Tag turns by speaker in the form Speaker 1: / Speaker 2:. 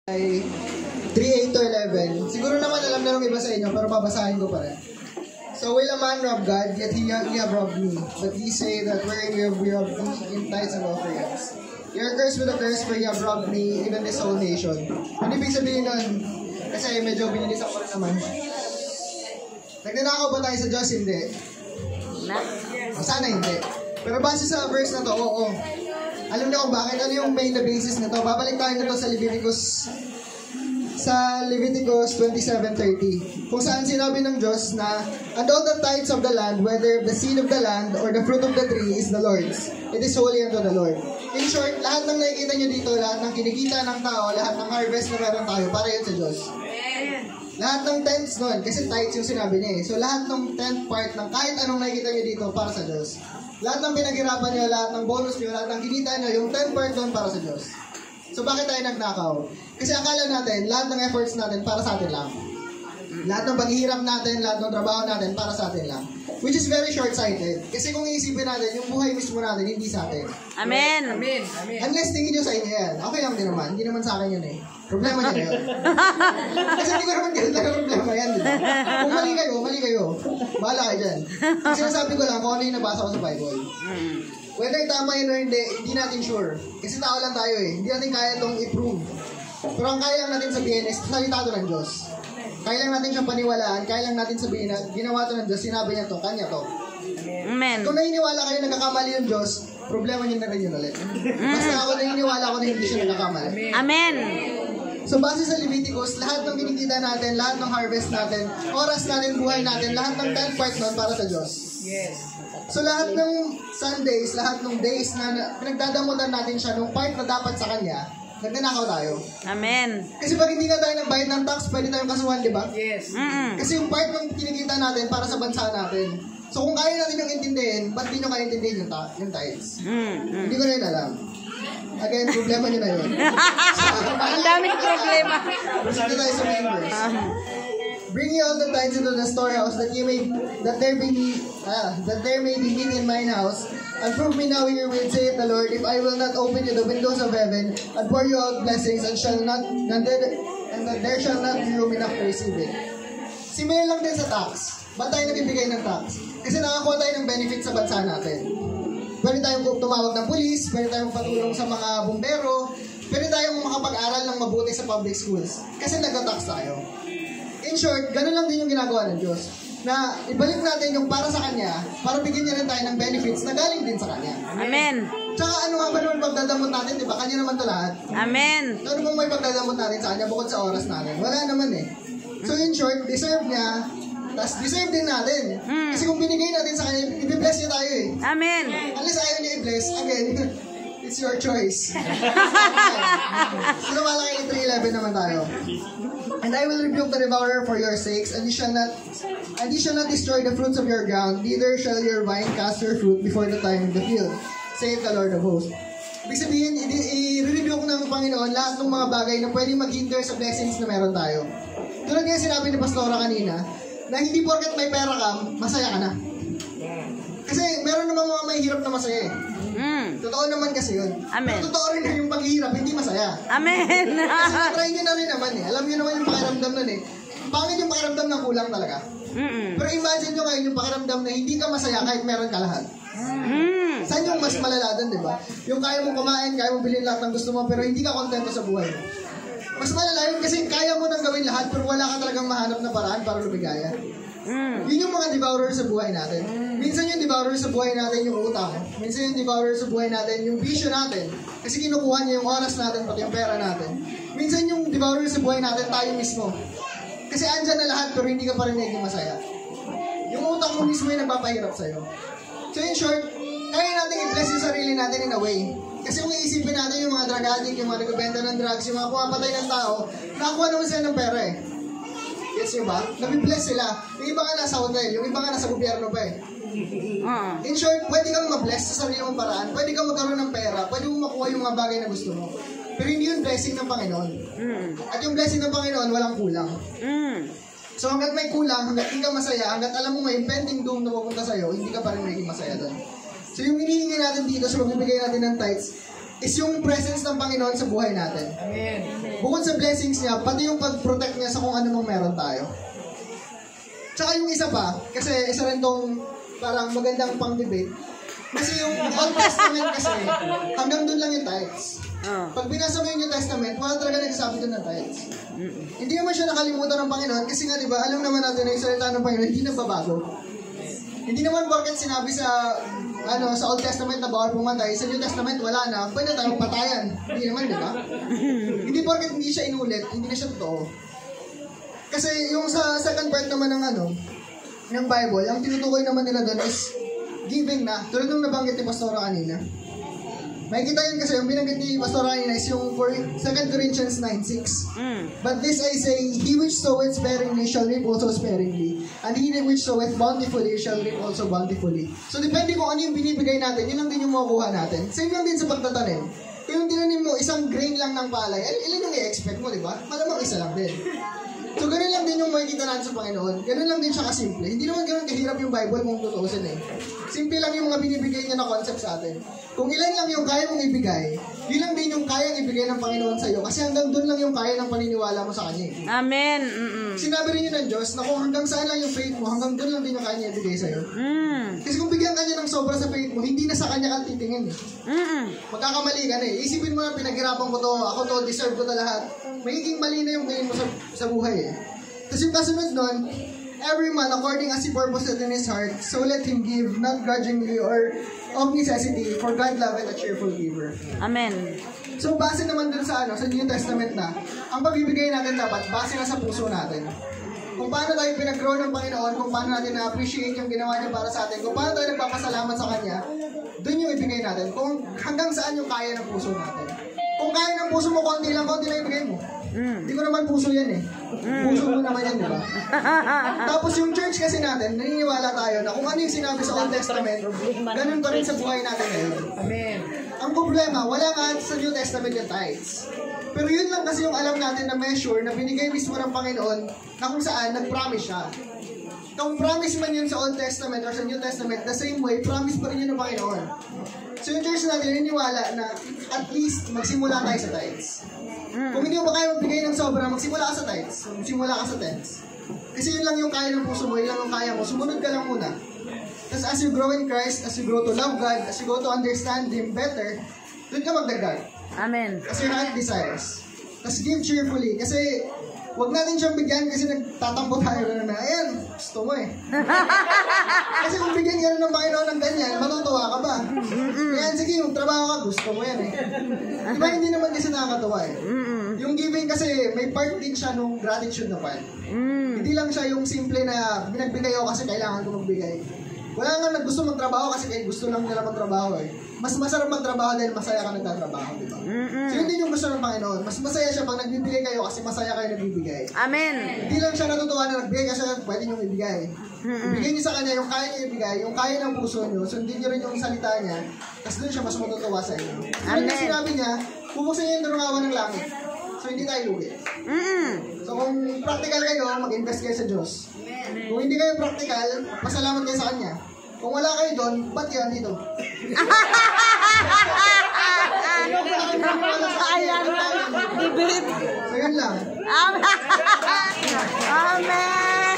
Speaker 1: ay 3:8 to 11. Siguro naman alam na ng iba sa inyo, pero babasahin ko pa rin. So will a man rob God, yet he have robbed me. But ye say that wherein we have robbed thee in tithes and offerings. You're cursed with a curse, for ye have robbed me, even this whole nation. Ano ibig sabihin nun? Kasi medyo binilis ako rin naman. Nagnanakaw ba tayo sa Diyos? Hindi. Sana hindi. Pero base sa verse na to, oo. Alam niyo kung bakit? Ano yung main na basis na to? Babalik tayo na to sa Leviticus 27:30, kung saan sinabi ng Diyos na, and all the tithes of the land, whether the seed of the land or the fruit of the tree, is the Lord's. It is holy unto the Lord. In short, lahat ng nakikita nyo dito, lahat ng kinikita ng tao, lahat ng harvest na meron tayo, para yun sa Diyos. Lahat ng tenths nun, kasi tithes yung sinabi niya eh. So lahat ng tenth part ng kahit anong nakikita nyo dito, para sa Diyos. Lahat ng pinaghirapan nyo, lahat ng bonus nyo, lahat ng kinita nyo, yung 10 part doon para sa Diyos. So bakit tayo nagnakaw? Kasi akala natin, lahat ng efforts natin para sa atin lang. Lahat ng paghihirap natin, lahat ng trabaho natin para sa atin lang. Which is very short-sighted. Kasi kung iisipin natin, yung buhay mismo natin, hindi sa atin.
Speaker 2: Amen.
Speaker 3: Amen. Amen.
Speaker 1: Unless tingin nyo sa inyo yan. Okay lang din naman. Hindi naman sa akin yun eh. Problema nyo na yun. Kasi hindi ko naman ganun talaga problema yan. Diba? Kung mali kayo. Bahala kayo dyan. Kasi sinasabi ko lang kung ano yung nabasa ko sa Bible. Whether tama yun or hindi natin sure. Kasi tao lang tayo eh. Hindi natin kaya itong i-prove. Pero ang kaya lang natin sabihin is salita to ng Diyos. Kaya lang natin siyang paniwalaan, kaya lang natin sabihin na ginawa to ng Diyos, sinabi niya to, kanya to.
Speaker 2: Amen.
Speaker 1: Kung naniniwala kayo nagkakamali yung Diyos, problema niyo na rin yun ulit. Basta ako naniniwala ko na hindi siya nagkakamali.
Speaker 2: Amen.
Speaker 1: So base sa Leviticus, lahat ng kinikita natin, lahat ng harvest natin, oras natin, buhay natin, lahat ng 10 part nun para sa Diyos.
Speaker 3: Yes.
Speaker 1: So lahat ng Sundays, lahat ng days na pinagdadamutan natin siya nung part na dapat sa Kanya, nagnanakaw tayo.
Speaker 2: Amen.
Speaker 1: Kasi pag hindi nga tayo nagbayad ng tax, pwede tayong kasuhan, di ba?
Speaker 3: Yes.
Speaker 1: Kasi yung part ng kinikita natin para sa bansa natin. So kung kaya natin yung intindihin, ba't di nyo kaya intindihin yung tithes? Hindi ko na yun alam. Again, problema nyo na yun.
Speaker 2: Ang daming problema.
Speaker 1: Proceed tayo sa main verse. Bring ye all the tithes into the storehouse, that there may be meat in mine house. And prove me now in your will, saith the Lord, if I will not open you the windows of heaven and pour you out blessings, and that there shall not be room enough to receive it. Similar lang din sa tax. Ba't tayo nagbibigay ng tax? Kasi nakakuha tayo ng benefit sa bansa natin. Pwede tayong tumawag ng pulis, pwede tayong patulong sa mga bumbero, pwede tayong makapag-aral ng mabuti sa public schools. Kasi nagka-tax tayo. In short, ganun lang din yung ginagawa ng Diyos. Na ibalik natin yung para sa Kanya, para bigyan niya rin tayo ng benefits na galing din sa Kanya.
Speaker 2: Amen.
Speaker 1: Tsaka ano nga ba naman pagdadamot natin, di ba? Kanya naman to lahat.
Speaker 2: Amen.
Speaker 1: So ano bang may pagdadamot natin sa Kanya bukod sa oras natin? Wala naman eh. So in short, deserve niya, tas deserve din natin. Kasi kung binigay natin sa Kanya, i-bless niya tayo eh.
Speaker 2: Amen.
Speaker 1: Unless ayaw niya i-bless, again, it's your choice. So lumalaki 3:11 naman tayo. And I will rebuke the devourer for your sakes, and ye shall not destroy the fruits of your ground, neither shall your vine cast her fruit before the time of the field, saith the Lord of hosts. Ibig sabihin, i-rebuke ng Panginoon lahat ng mga bagay na pwedeng mag-hinder sa blessings na meron tayo. Tulad nga sinabi ni Pastora kanina, na hindi porket may pera ka, masaya ka na. Kasi meron naman mga may hirap na masaya eh. Totoo naman kasi yun.
Speaker 2: Amen.
Speaker 1: Pero totoo rin na yung paghihirap, hindi masaya.
Speaker 2: Amen.
Speaker 1: Kasi try nyo na rin naman eh. Alam nyo naman yung pakiramdam nun eh. Pangit yung pakiramdam ng kulang talaga. Pero imagine nyo ngayon yung pakiramdam na hindi ka masaya kahit meron ka lahat. Saan yung mas malala dun, di ba? Yung kaya mong kumain, kaya mong bilhin lahat ng gusto mo, pero hindi ka kontento sa buhay. Mas malala yun kasi kaya mo nang gawin lahat, pero wala ka talagang mahanap na paraan para lumigayan. Yun yung mga devourer sa buhay natin. Minsan yung devourer sa buhay natin yung utang. Minsan yung devourer sa buhay natin yung bisyo natin. Kasi kinukuha niya yung oras natin, pati yung pera natin. Minsan yung devourer sa buhay natin, tayo mismo. Kasi andyan na lahat, pero hindi ka pa rin naging masaya. Yung utang mo mismo yung nagpapahirap sa'yo. So in short, kaya natin i-bless yung sarili natin in a way. Kasi kung iisipin natin yung mga drug addict, yung mga nagbebenta ng drugs, yung mga pumapatay ng tao, nakakuha naman sila ng pera eh. Yes, yun ba? Nabibless sila. Yung iba nga nasa hotel, yung iba nga nasa gobyerno pa eh. In short, pwede kang ma-bless sa sarili mong paraan, pwede kang magkaroon ng pera, pwede mong makuha yung mga bagay na gusto mo. Pero hindi yung blessing ng Panginoon. At yung blessing ng Panginoon, walang kulang. So hanggat may kulang, hanggat hindi ka masaya, hanggat alam mo may impending doom na pupunta sa'yo, hindi ka pa rin magiging masaya doon. So yung hinihingi natin dito sa magbibigay natin ng tithes, is yung presence ng Panginoon sa buhay natin.
Speaker 3: Amen.
Speaker 1: Bukod sa blessings niya, pati yung pag-protect niya sa kung ano mang meron tayo. Tsaka yung isa pa, kasi isa rin tong parang magandang pang-debate, kasi yung Old Testament kasi, hanggang doon lang yung tithes. Pag binasa mo yung New Testament, wala talaga nagsasabi doon ng tithes. Hindi naman siya nakalimutan ng Panginoon, kasi nga diba, alam naman natin na yung salita ng Panginoon, hindi nagbabago. Hindi naman porket sinabi sa Old Testament na bawal pumatay, sa New Testament wala na, pwede tayong patayan. Hindi naman, di ba? Hindi porket hindi siya inulit, hindi na siya totoo. Kasi yung sa second part naman ng Bible, ang tinutukoy naman nila doon is giving na. Tulad nung nabanggit ni Pastora kanina. Makikita yun kasi yung binanggit ni Pastora kanina is yung 2 Corinthians 9:6. But this I say, he which soweth sparingly shall reap also sparingly, and he which soweth bountifully shall reap also bountifully. So depende kung ano yung binibigay natin, yun lang din yung makukuha natin. Same lang din sa pagtatanim. Kung yung tinanim mo, isang grain lang ng palay, ilan yung i-expect mo, di ba? Malamang isa lang din. So, ganun lang din yung makikita natin sa Panginoon. Ganun lang din siya kasimple. Hindi naman ganun kahirap yung Bible kung tutuusin eh. Simple lang yung mga binibigay niya na concept sa atin. Kung ilan lang yung kaya mong ibigay, yun lang din yung kayang ibigay ng Panginoon sa'yo. Kasi hanggang doon lang yung kaya ng paniniwala mo sa Kanya.
Speaker 2: Amen.
Speaker 1: Sinabi rin yun ng Diyos na kung hanggang saan lang yung faith mo, hanggang doon lang din yung kaya niya ibigay sa'yo. Kasi kung bigyan ka niya ng sobra sa faith mo, hindi na sa Kanya ka titingin eh. Magkakamali ka na eh. Isipin mo na pinaghirapan ko to, ako to, deserve ko to lahat. Magiging mali na yung tingin mo sa buhay eh. Tapos yung kasunod nun, every man according as he purposed in his heart, so let him give, not grudgingly or of necessity, for God loveth a cheerful giver.
Speaker 2: Amen.
Speaker 1: So base naman dun sa New Testament na, ang pagbibigay natin dapat, base na sa puso natin. Kung paano tayo pinag-grow ng Panginoon, kung paano natin na-appreciate yung ginawa niya para sa atin, kung paano tayo nagpapasalamat sa Kanya, dun yung ibigay natin. Kung hanggang saan yung kaya ng puso natin. Kung kaya ng puso mo, konti lang ibigay mo. Hindi ko naman puso yan eh. Puso mo naman yan, di ba? Tapos yung church kasi natin, naniniwala tayo na kung ano yung sinabi sa Old Testament, ganun pa rin sa buhay natin ngayon.
Speaker 3: Amen.
Speaker 1: Ang problema, wala nga sa New Testament yung tithes. Pero yun lang kasi yung alam natin na measure na binigay mismo ng Panginoon na kung saan nag-promise siya. Kung promise man yun sa Old Testament or sa New Testament, the same way, promise pa rin yun ng Panginoon. So yung church natin, naniniwala na at least magsimula tayo sa tithes. Kung hindi mo ba kaya magbigay ng sobra, magsimula ka sa tithes. Magsimula ka sa tithes. Kasi yun lang yung kaya ng puso mo, yun lang yung kaya mo. Sumunod ka lang muna. Tapos as you grow in Christ, as you grow to love God, as you grow to understand Him better, doon ka magdagdag.
Speaker 2: Amen.
Speaker 1: As your heart desires. Tapos give cheerfully. Kasi huwag natin siyang bigyan kasi nagtatampo tayo na, ayan, gusto mo eh. Kasi kung bigyan ka ng Panginoon ng ganyan, matutuwa ka ba? Ayan, sige, yung trabaho ka, gusto mo yan eh. Diba, hindi naman kasi nakakatuwa eh. Yung giving kasi, may part din siya nung gratitude na part. Hindi lang siya yung simple na binagbigay ako kasi kailangan ko magbigay. Wala nga gusto magtrabaho kasi gusto lang nila magtrabaho eh. Mas masarap magtrabaho dahil masaya ka nagtatrabaho, di ba? So yun din yung gusto ng Panginoon. Mas masaya siya pag nagbibigay kayo kasi masaya kayo nagbibigay.
Speaker 2: Amen.
Speaker 1: Hindi lang siya natutuwa na nagbigay kasi pwede niyong ibigay. Ibigay niyo sa kanya yung kaya niyo ibigay, yung kaya ng puso niyo, sundin niyo rin yung salita niya, tapos doon siya mas matutuwa sa inyo. So yun na sinabi niya, bubuksan niya yung durungawan ng langit. So hindi tayo lugi. So kung practical kayo, mag-invest kayo sa Diyos. Kung hindi kayo practical, pasalamat kayo sa Kanya. Kung wala kayo doon, ba't yan dito?
Speaker 2: Ayan. Debate.
Speaker 1: So yun lang.
Speaker 2: Amen. Amen.